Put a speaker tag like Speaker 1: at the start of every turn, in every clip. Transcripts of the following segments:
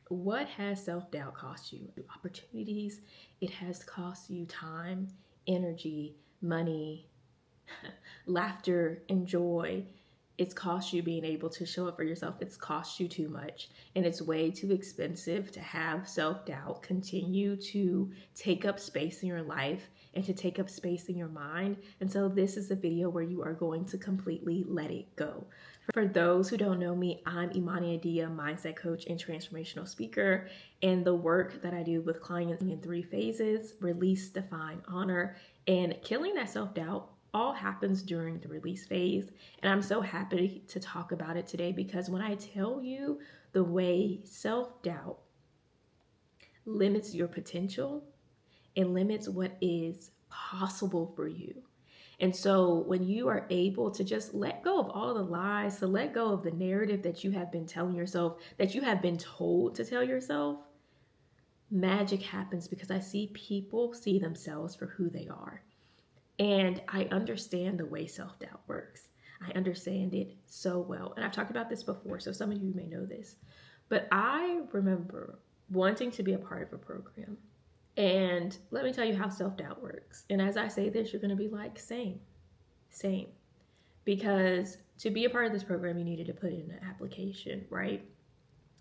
Speaker 1: What has self-doubt cost you? Opportunities. It has cost you time, energy, money, laughter, and joy. It's cost you being able to show up for yourself. It's cost you too much. And it's way too expensive to have self doubt continue to take up space in your life and to take up space in your mind. And so, this is a video where you are going to completely let it go. For those who don't know me, I'm Imani Adia, mindset coach and transformational speaker. And the work that I do with clients in 3 phases: release, define, honor, and killing that self doubt all happens during the release phase. And I'm so happy to talk about it today because when I tell you the way self doubt limits your potential, it limits what is possible for you. And so when you are able to just let go of all the lies, to let go of the narrative that you have been telling yourself, that you have been told to tell yourself, magic happens because I see people see themselves for who they are. And I understand the way self doubt works. I understand it so well. And I've talked about this before, so some of you may know this. But I remember wanting to be a part of a program. And let me tell you how self doubt works. And as I say this, you're going to be like, same. Because to be a part of this program, you needed to put in an application, right?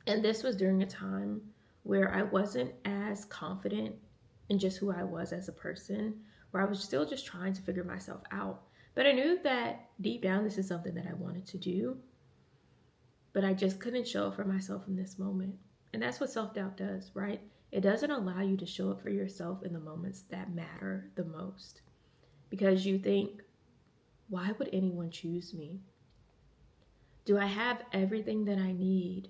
Speaker 1: And this was during a time where I wasn't as confident in just who I was as a person, where I was still just trying to figure myself out. But I knew that deep down, this is something that I wanted to do, but I just couldn't show up for myself in this moment. And that's what self-doubt does, right? It doesn't allow you to show up for yourself in the moments that matter the most. Because you think, why would anyone choose me? Do I have everything that I need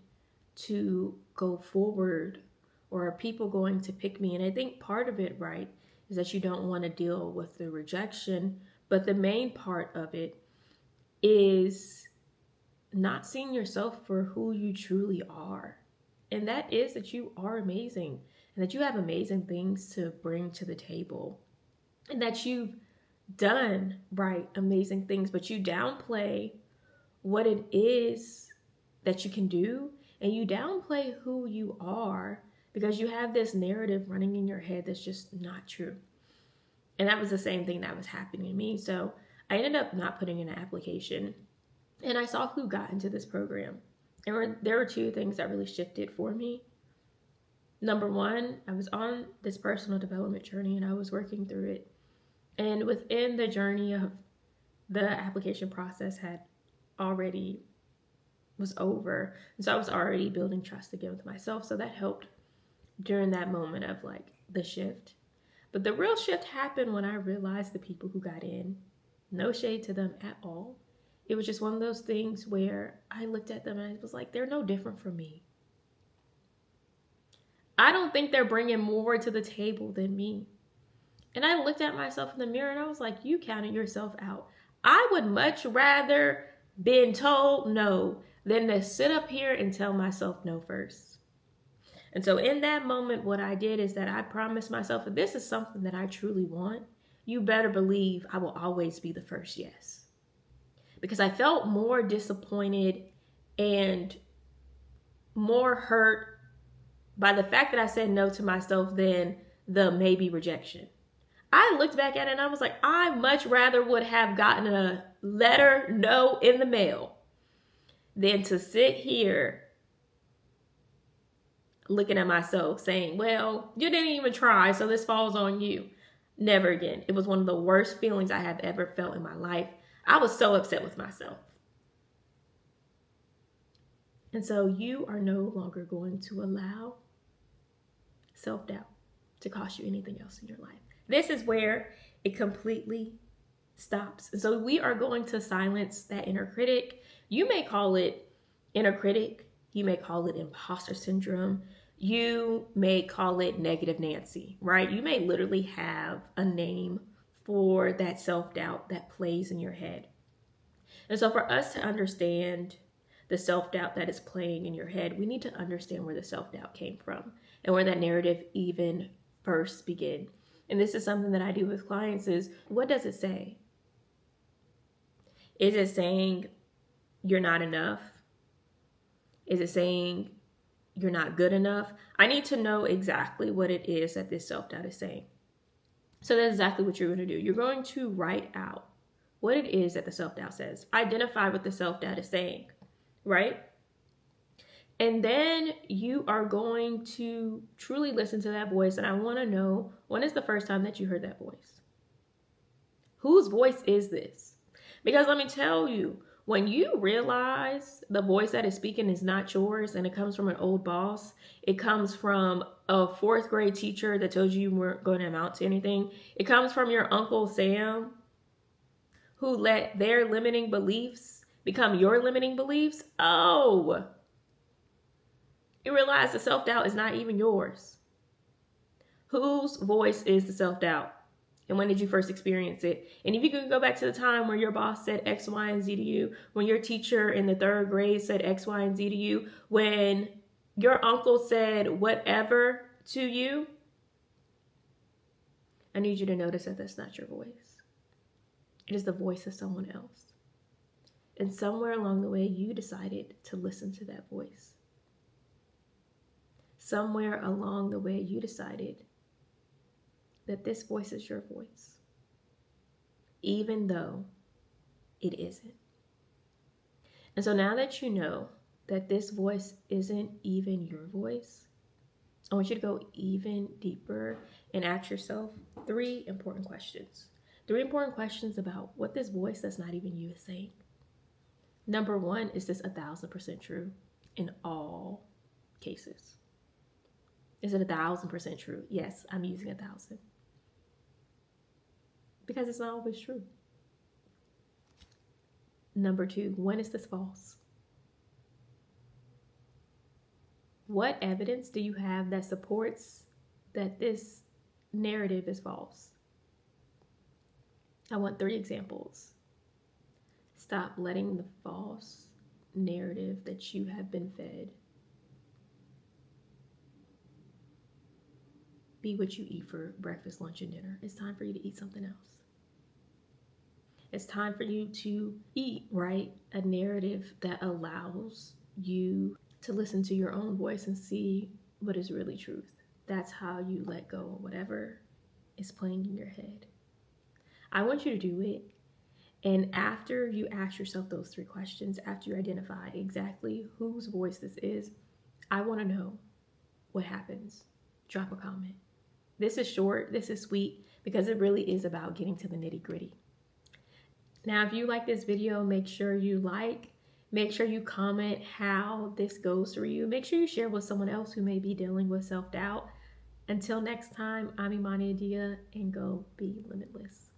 Speaker 1: to go forward? Or are people going to pick me? And I think part of it, right, is that you don't want to deal with the rejection. But the main part of it is not seeing yourself for who you truly are. And that is that you are amazing and that you have amazing things to bring to the table and that you've done, right, amazing things, but you downplay what it is that you can do and you downplay who you are because you have this narrative running in your head that's just not true. And that was the same thing that was happening to me. So I ended up not putting in an application and I saw who got into this program. And there were 2 things that really shifted for me. Number one, I was on this personal development journey and I was working through it. And within the journey of the application process was over. And so I was already building trust again with myself. So that helped during that moment of like the shift. But the real shift happened when I realized the people who got in, no shade to them at all. It was just one of those things where I looked at them and I was like, they're no different from me. I don't think they're bringing more to the table than me. And I looked at myself in the mirror and I was like, you counted yourself out. I would much rather been told no than to sit up here and tell myself no first. And so in that moment, what I did is that I promised myself, if this is something that I truly want, you better believe I will always be the first yes. Because I felt more disappointed and more hurt by the fact that I said no to myself than the maybe rejection. I looked back at it and I was like, I much rather would have gotten a letter no in the mail than to sit here looking at myself saying, well, you didn't even try, so this falls on you. Never again. It was one of the worst feelings I have ever felt in my life. I was so upset with myself. And so you are no longer going to allow self-doubt to cost you anything else in your life. This is where it completely stops. And so we are going to silence that inner critic. You may call it inner critic. You may call it imposter syndrome. You may call it negative Nancy, right? You may literally have a name for that self-doubt that plays in your head. And so for us to understand the self-doubt that is playing in your head, we need to understand where the self-doubt came from and where that narrative even first began. And this is something that I do with clients is, what does it say? Is it saying you're not enough? Is it saying you're not good enough. I need to know exactly what it is that this self-doubt is saying. So that's exactly what you're going to do. You're going to write out what it is that the self-doubt says. Identify what the self-doubt is saying, right? And then you are going to truly listen to that voice. And I want to know, when is the first time that you heard that voice? Whose voice is this? Because let me tell you, when you realize the voice that is speaking is not yours and it comes from an old boss, it comes from a fourth grade teacher that told you weren't going to amount to anything, it comes from your Uncle Sam who let their limiting beliefs become your limiting beliefs. Oh, you realize the self-doubt is not even yours. Whose voice is the self-doubt? And when did you first experience it? And if you could go back to the time where your boss said X, Y, and Z to you, when your teacher in the third grade said X, Y, and Z to you, when your uncle said whatever to you, I need you to notice that that's not your voice. It is the voice of someone else. And somewhere along the way, you decided to listen to that voice. Somewhere along the way, you decided that this voice is your voice, even though it isn't. And so now that you know that this voice isn't even your voice, I want you to go even deeper and ask yourself 3 important questions. 3 important questions about what this voice that's not even you is saying. Number 1, is this 1,000% true in all cases? Is it 1,000% true? Yes, I'm using 1,000. Because it's not always true. Number 2, when is this false? What evidence do you have that supports that this narrative is false? I want 3 examples. Stop letting the false narrative that you have been fed be what you eat for breakfast, lunch, and dinner. It's time for you to eat something else. It's time for you to eat, right? A narrative that allows you to listen to your own voice and see what is really truth. That's how you let go of whatever is playing in your head. I want you to do it. And after you ask yourself those 3 questions, after you identify exactly whose voice this is, I want to know what happens. Drop a comment. This is short, this is sweet, because it really is about getting to the nitty-gritty. Now, if you like this video, make sure you like, make sure you comment how this goes for you. Make sure you share with someone else who may be dealing with self-doubt. Until next time, I'm Imani Adia, and go be limitless.